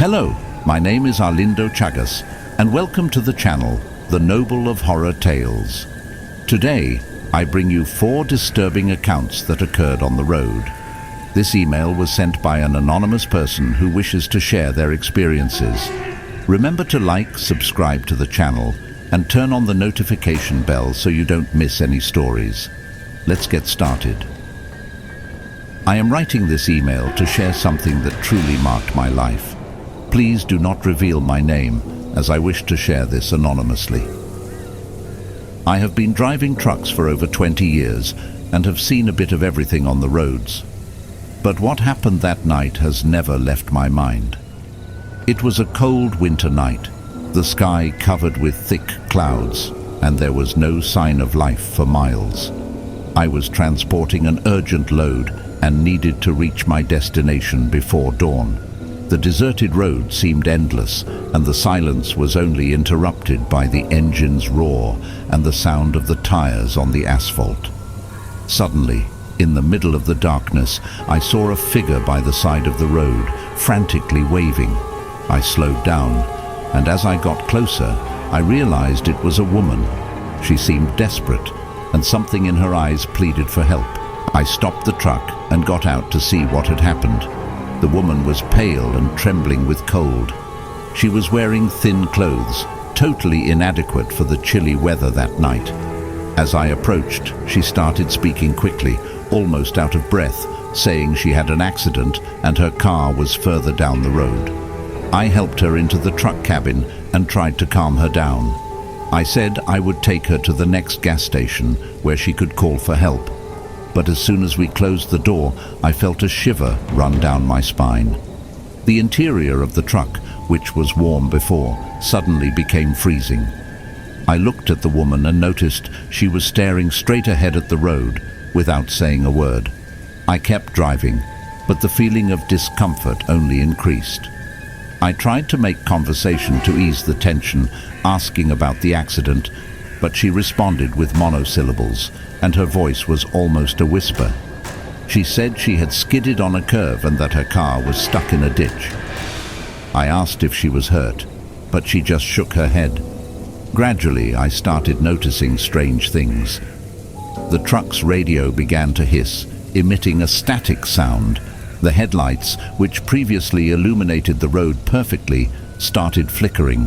Hello, my name is Arlindo Chagas, and welcome to the channel, The Noble of Horror Tales. Today, I bring you 4 disturbing accounts that occurred on the road. This email was sent by an anonymous person who wishes to share their experiences. Remember to like, subscribe to the channel, and turn on the notification bell so you don't miss any stories. Let's get started. I am writing this email to share something that truly marked my life. Please do not reveal my name, as I wish to share this anonymously. I have been driving trucks for over 20 years and have seen a bit of everything on the roads. But what happened that night has never left my mind. It was a cold winter night, the sky covered with thick clouds, and there was no sign of life for miles. I was transporting an urgent load and needed to reach my destination before dawn. The deserted road seemed endless, and the silence was only interrupted by the engine's roar and the sound of the tires on the asphalt. Suddenly, in the middle of the darkness, I saw a figure by the side of the road, frantically waving. I slowed down, and as I got closer, I realized it was a woman. She seemed desperate, and something in her eyes pleaded for help. I stopped the truck and got out to see what had happened. The woman was pale and trembling with cold. She was wearing thin clothes, totally inadequate for the chilly weather that night. As I approached, she started speaking quickly, almost out of breath, saying she had an accident and her car was further down the road. I helped her into the truck cabin and tried to calm her down. I said I would take her to the next gas station where she could call for help. But as soon as we closed the door, I felt a shiver run down my spine. The interior of the truck, which was warm before, suddenly became freezing. I looked at the woman and noticed she was staring straight ahead at the road without saying a word. I kept driving, but the feeling of discomfort only increased. I tried to make conversation to ease the tension, asking about the accident, but she responded with monosyllables, and her voice was almost a whisper. She said she had skidded on a curve and that her car was stuck in a ditch. I asked if she was hurt, but she just shook her head. Gradually, I started noticing strange things. The truck's radio began to hiss, emitting a static sound. The headlights, which previously illuminated the road perfectly, started flickering.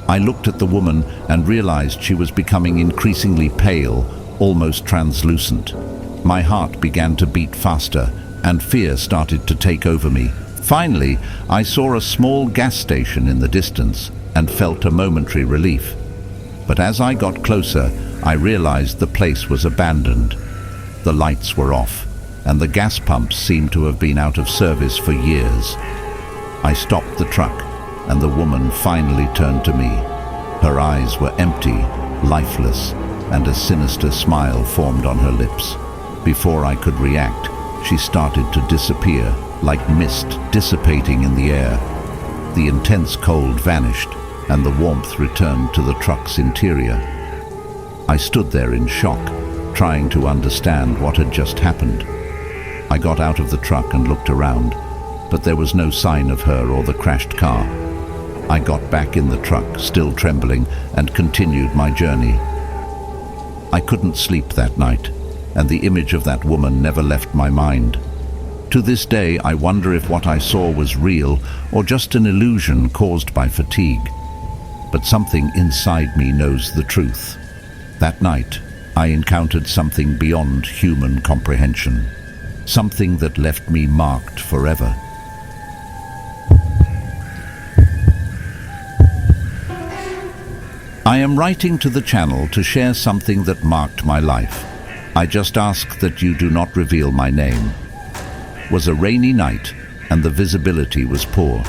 I looked at the woman and realized she was becoming increasingly pale, almost translucent. My heart began to beat faster, and fear started to take over me. Finally, I saw a small gas station in the distance and felt a momentary relief. But as I got closer, I realized the place was abandoned. The lights were off, and the gas pumps seemed to have been out of service for years. I stopped the truck, and the woman finally turned to me. Her eyes were empty, lifeless, and a sinister smile formed on her lips. Before I could react, she started to disappear, like mist dissipating in the air. The intense cold vanished, and the warmth returned to the truck's interior. I stood there in shock, trying to understand what had just happened. I got out of the truck and looked around, but there was no sign of her or the crashed car. I got back in the truck, still trembling, and continued my journey. I couldn't sleep that night, and the image of that woman never left my mind. To this day, I wonder if what I saw was real or just an illusion caused by fatigue. But something inside me knows the truth. That night, I encountered something beyond human comprehension. Something that left me marked forever. I am writing to the channel to share something that marked my life. I just ask that you do not reveal my name. It was a rainy night, and the visibility was poor.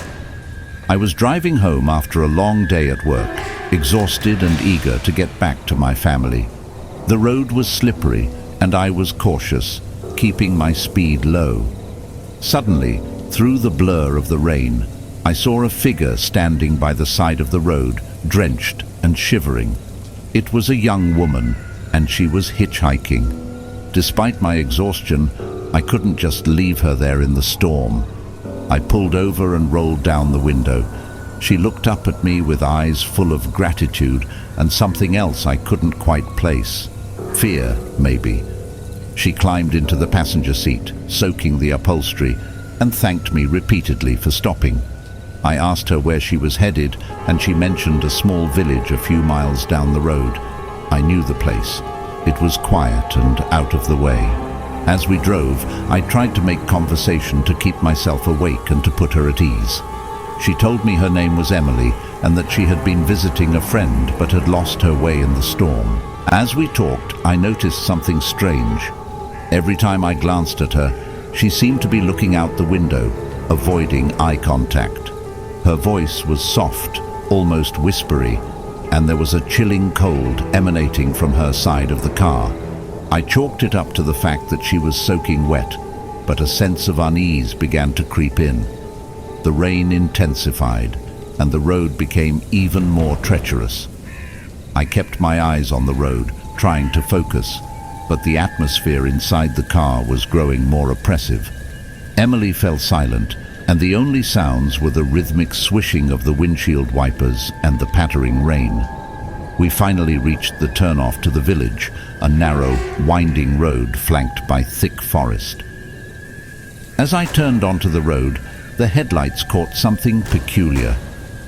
I was driving home after a long day at work, exhausted and eager to get back to my family. The road was slippery, and I was cautious, keeping my speed low. Suddenly, through the blur of the rain, I saw a figure standing by the side of the road, drenched and shivering. It was a young woman, and she was hitchhiking. Despite my exhaustion, I couldn't just leave her there in the storm. I pulled over and rolled down the window. She looked up at me with eyes full of gratitude and something else I couldn't quite place. Fear, maybe. She climbed into the passenger seat, soaking the upholstery, and thanked me repeatedly for stopping. I asked her where she was headed, and she mentioned a small village a few miles down the road. I knew the place. It was quiet and out of the way. As we drove, I tried to make conversation to keep myself awake and to put her at ease. She told me her name was Emily and that she had been visiting a friend but had lost her way in the storm. As we talked, I noticed something strange. Every time I glanced at her, she seemed to be looking out the window, avoiding eye contact. Her voice was soft, almost whispery, and there was a chilling cold emanating from her side of the car. I chalked it up to the fact that she was soaking wet, but a sense of unease began to creep in. The rain intensified, and the road became even more treacherous. I kept my eyes on the road, trying to focus, but the atmosphere inside the car was growing more oppressive. Emily fell silent, and the only sounds were the rhythmic swishing of the windshield wipers and the pattering rain. We finally reached the turnoff to the village, a narrow, winding road flanked by thick forest. As I turned onto the road, the headlights caught something peculiar.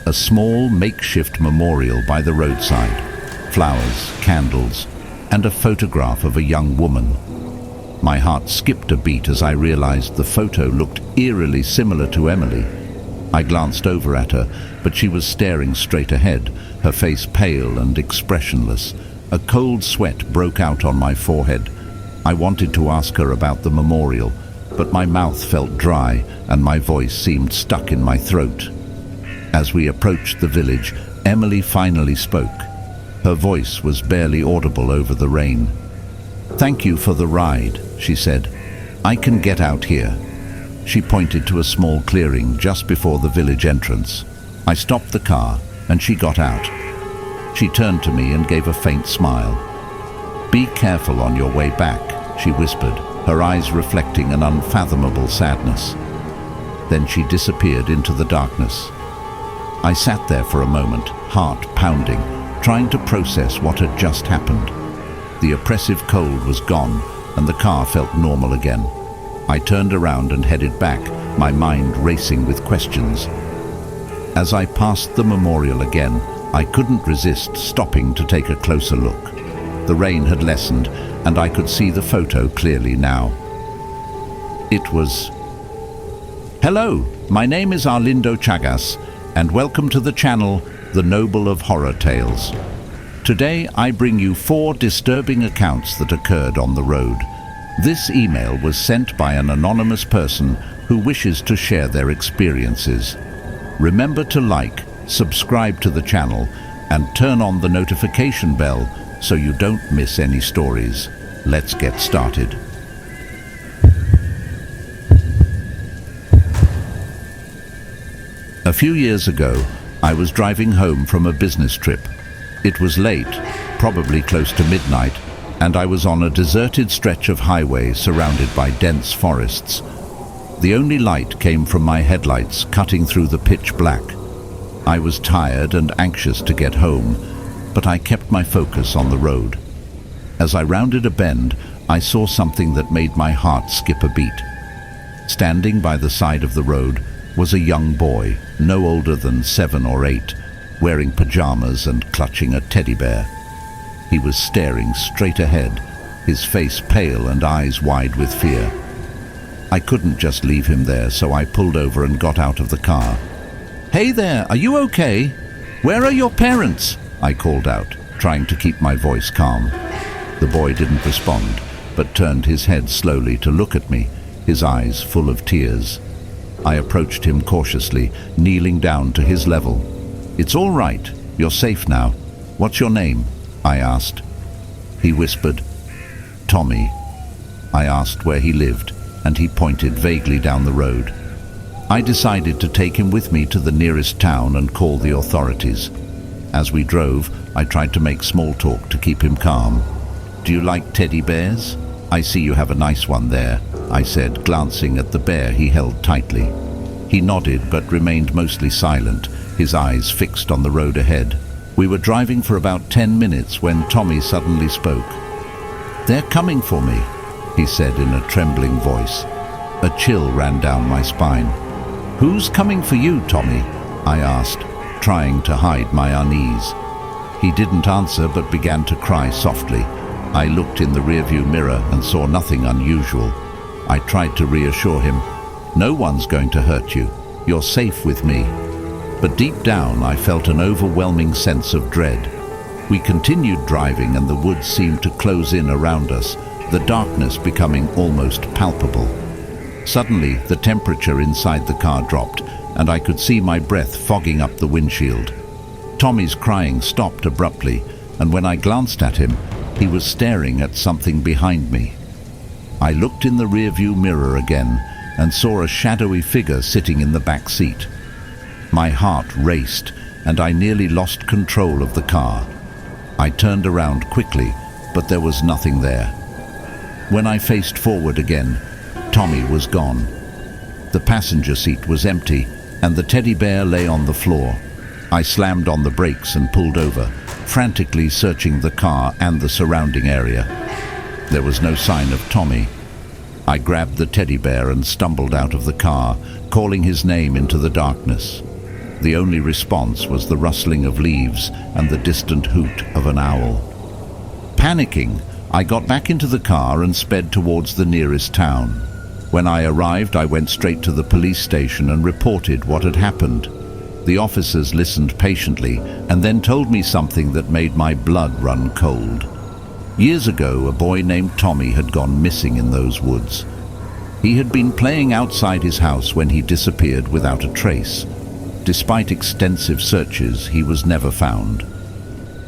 A small makeshift memorial by the roadside. Flowers, candles, and a photograph of a young woman. My heart skipped a beat as I realized the photo looked eerily similar to Emily. I glanced over at her, but she was staring straight ahead, her face pale and expressionless. A cold sweat broke out on my forehead. I wanted to ask her about the memorial, but my mouth felt dry and my voice seemed stuck in my throat. As we approached the village, Emily finally spoke. Her voice was barely audible over the rain. "Thank you for the ride," she said. "I can get out here." She pointed to a small clearing just before the village entrance. I stopped the car and she got out. She turned to me and gave a faint smile. "Be careful on your way back," she whispered, her eyes reflecting an unfathomable sadness. Then she disappeared into the darkness. I sat there for a moment, heart pounding, trying to process what had just happened. The oppressive cold was gone, and the car felt normal again. I turned around and headed back, my mind racing with questions. As I passed the memorial again, I couldn't resist stopping to take a closer look. The rain had lessened, and I could see the photo clearly now. It was... Hello, my name is Arlindo Chagas, and welcome to the channel, The Noble of Horror Tales. Today I bring you 4 disturbing accounts that occurred on the road. This email was sent by an anonymous person who wishes to share their experiences. Remember to like, subscribe to the channel, and turn on the notification bell so you don't miss any stories. Let's get started. A few years ago, I was driving home from a business trip. It was late, probably close to midnight, and I was on a deserted stretch of highway surrounded by dense forests. The only light came from my headlights cutting through the pitch black. I was tired and anxious to get home, but I kept my focus on the road. As I rounded a bend, I saw something that made my heart skip a beat. Standing by the side of the road was a young boy, no older than 7 or 8, wearing pajamas and clutching a teddy bear. He was staring straight ahead, his face pale and eyes wide with fear. I couldn't just leave him there, so I pulled over and got out of the car. "Hey there, are you okay? Where are your parents?" I called out, trying to keep my voice calm. The boy didn't respond, but turned his head slowly to look at me, his eyes full of tears. I approached him cautiously, kneeling down to his level. "It's all right. You're safe now. What's your name?" I asked. He whispered, "Tommy." I asked where he lived, and he pointed vaguely down the road. I decided to take him with me to the nearest town and call the authorities. As we drove, I tried to make small talk to keep him calm. "Do you like teddy bears? I see you have a nice one there," I said, glancing at the bear he held tightly. He nodded but remained mostly silent, his eyes fixed on the road ahead. We were driving for about 10 minutes when Tommy suddenly spoke. "They're coming for me," he said in a trembling voice. A chill ran down my spine. "Who's coming for you, Tommy?" I asked, trying to hide my unease. He didn't answer but began to cry softly. I looked in the rearview mirror and saw nothing unusual. I tried to reassure him. "No one's going to hurt you. You're safe with me." But deep down I felt an overwhelming sense of dread. We continued driving and the woods seemed to close in around us, the darkness becoming almost palpable. Suddenly, the temperature inside the car dropped, and I could see my breath fogging up the windshield. Tommy's crying stopped abruptly, and when I glanced at him, he was staring at something behind me. I looked in the rearview mirror again and saw a shadowy figure sitting in the back seat. My heart raced, and I nearly lost control of the car. I turned around quickly, but there was nothing there. When I faced forward again, Tommy was gone. The passenger seat was empty, and the teddy bear lay on the floor. I slammed on the brakes and pulled over, frantically searching the car and the surrounding area. There was no sign of Tommy. I grabbed the teddy bear and stumbled out of the car, calling his name into the darkness. The only response was the rustling of leaves and the distant hoot of an owl. Panicking, I got back into the car and sped towards the nearest town. When I arrived, I went straight to the police station and reported what had happened. The officers listened patiently and then told me something that made my blood run cold. Years ago, a boy named Tommy had gone missing in those woods. He had been playing outside his house when he disappeared without a trace. Despite extensive searches, he was never found.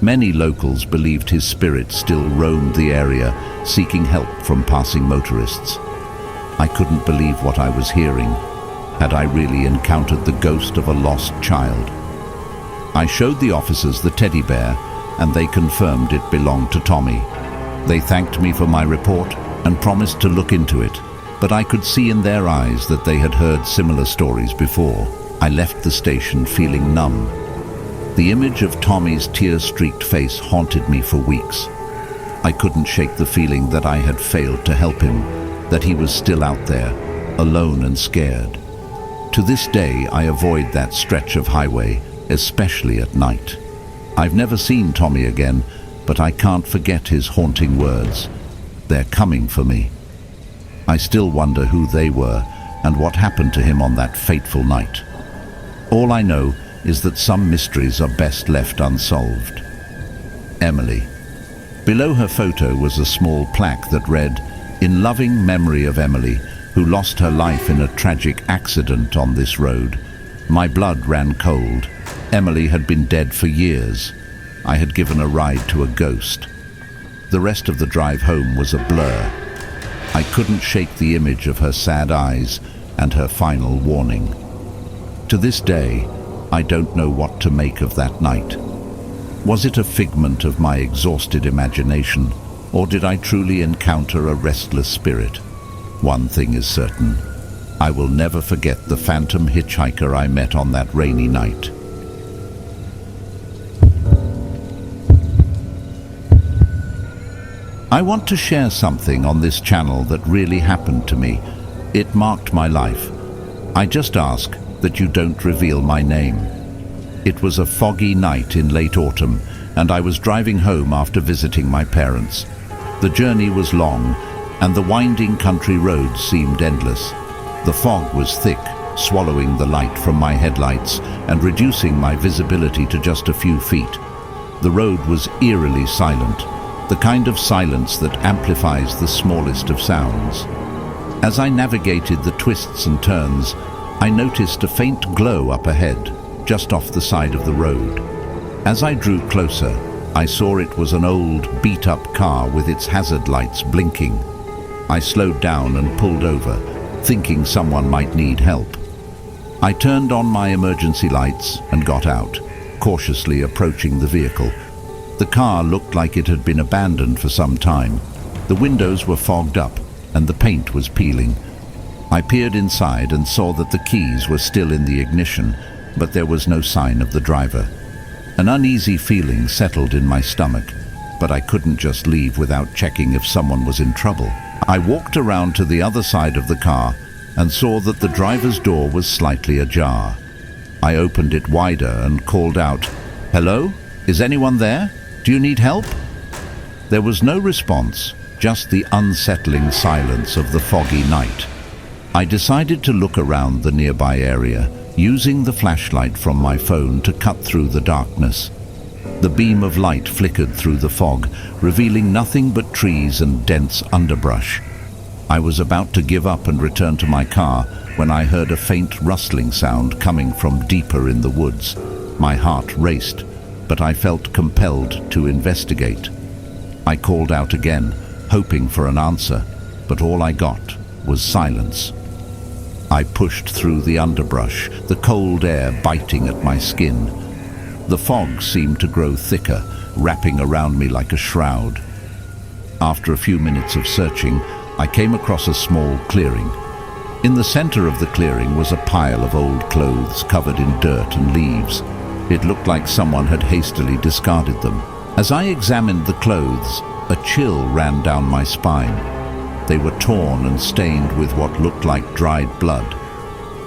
Many locals believed his spirit still roamed the area, seeking help from passing motorists. I couldn't believe what I was hearing. Had I really encountered the ghost of a lost child? I showed the officers the teddy bear, and they confirmed it belonged to Tommy. They thanked me for my report and promised to look into it, but I could see in their eyes that they had heard similar stories before. I left the station feeling numb. The image of Tommy's tear-streaked face haunted me for weeks. I couldn't shake the feeling that I had failed to help him, that he was still out there, alone and scared. To this day, I avoid that stretch of highway, especially at night. I've never seen Tommy again, but I can't forget his haunting words. "They're coming for me." I still wonder who they were and what happened to him on that fateful night. All I know is that some mysteries are best left unsolved. Emily. Below her photo was a small plaque that read, "In loving memory of Emily, who lost her life in a tragic accident on this road." My blood ran cold. Emily had been dead for years. I had given a ride to a ghost. The rest of the drive home was a blur. I couldn't shake the image of her sad eyes and her final warning. To this day, I don't know what to make of that night. Was it a figment of my exhausted imagination, or did I truly encounter a restless spirit? One thing is certain. I will never forget the Phantom Hitchhiker I met on that rainy night. I want to share something on this channel that really happened to me. It marked my life. I just ask that you don't reveal my name. It was a foggy night in late autumn, and I was driving home after visiting my parents. The journey was long, and the winding country roads seemed endless. The fog was thick, swallowing the light from my headlights and reducing my visibility to just a few feet. The road was eerily silent, the kind of silence that amplifies the smallest of sounds. As I navigated the twists and turns, I noticed a faint glow up ahead, just off the side of the road. As I drew closer, I saw it was an old, beat-up car with its hazard lights blinking. I slowed down and pulled over, thinking someone might need help. I turned on my emergency lights and got out, cautiously approaching the vehicle. The car looked like it had been abandoned for some time. The windows were fogged up and the paint was peeling. I peered inside and saw that the keys were still in the ignition, but there was no sign of the driver. An uneasy feeling settled in my stomach, but I couldn't just leave without checking if someone was in trouble. I walked around to the other side of the car and saw that the driver's door was slightly ajar. I opened it wider and called out, "Hello? Is anyone there? Do you need help?" There was no response, just the unsettling silence of the foggy night. I decided to look around the nearby area, using the flashlight from my phone to cut through the darkness. The beam of light flickered through the fog, revealing nothing but trees and dense underbrush. I was about to give up and return to my car when I heard a faint rustling sound coming from deeper in the woods. My heart raced, but I felt compelled to investigate. I called out again, hoping for an answer, but all I got was silence. I pushed through the underbrush, the cold air biting at my skin. The fog seemed to grow thicker, wrapping around me like a shroud. After a few minutes of searching, I came across a small clearing. In the center of the clearing was a pile of old clothes covered in dirt and leaves. It looked like someone had hastily discarded them. As I examined the clothes, a chill ran down my spine. They were torn and stained with what looked like dried blood.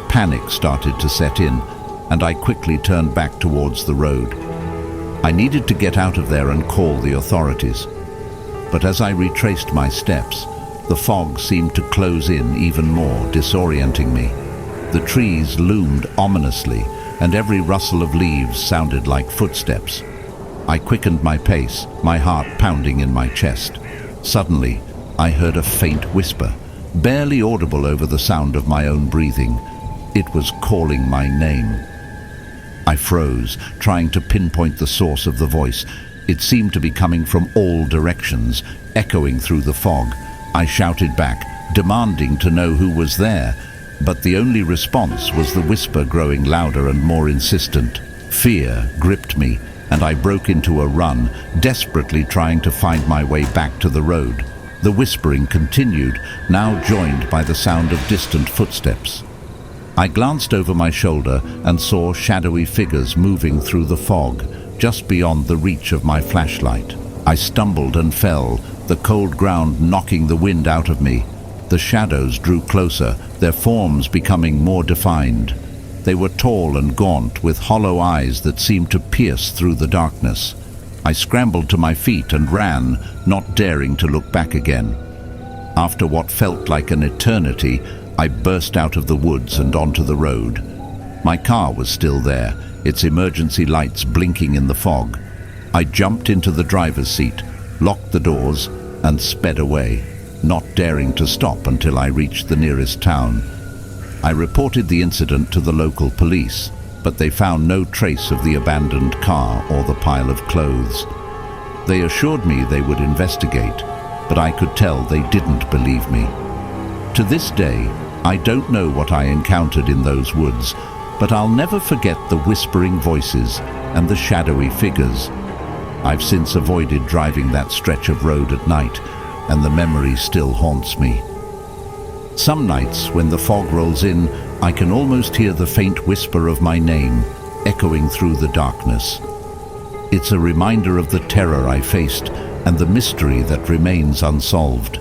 Panic started to set in, and I quickly turned back towards the road. I needed to get out of there and call the authorities. But as I retraced my steps, the fog seemed to close in even more, disorienting me. The trees loomed ominously, and every rustle of leaves sounded like footsteps. I quickened my pace, my heart pounding in my chest. Suddenly, I heard a faint whisper, barely audible over the sound of my own breathing. It was calling my name. I froze, trying to pinpoint the source of the voice. It seemed to be coming from all directions, echoing through the fog. I shouted back, demanding to know who was there, but the only response was the whisper growing louder and more insistent. Fear gripped me, and I broke into a run, desperately trying to find my way back to the road. The whispering continued, now joined by the sound of distant footsteps. I glanced over my shoulder and saw shadowy figures moving through the fog, just beyond the reach of my flashlight. I stumbled and fell, the cold ground knocking the wind out of me. The shadows drew closer, their forms becoming more defined. They were tall and gaunt, with hollow eyes that seemed to pierce through the darkness. I scrambled to my feet and ran, not daring to look back again. After what felt like an eternity, I burst out of the woods and onto the road. My car was still there, its emergency lights blinking in the fog. I jumped into the driver's seat, locked the doors, and sped away, not daring to stop until I reached the nearest town. I reported the incident to the local police, but they found no trace of the abandoned car or the pile of clothes. They assured me they would investigate, but I could tell they didn't believe me. To this day, I don't know what I encountered in those woods, but I'll never forget the whispering voices and the shadowy figures. I've since avoided driving that stretch of road at night, and the memory still haunts me. Some nights, when the fog rolls in, I can almost hear the faint whisper of my name echoing through the darkness. It's a reminder of the terror I faced and the mystery that remains unsolved.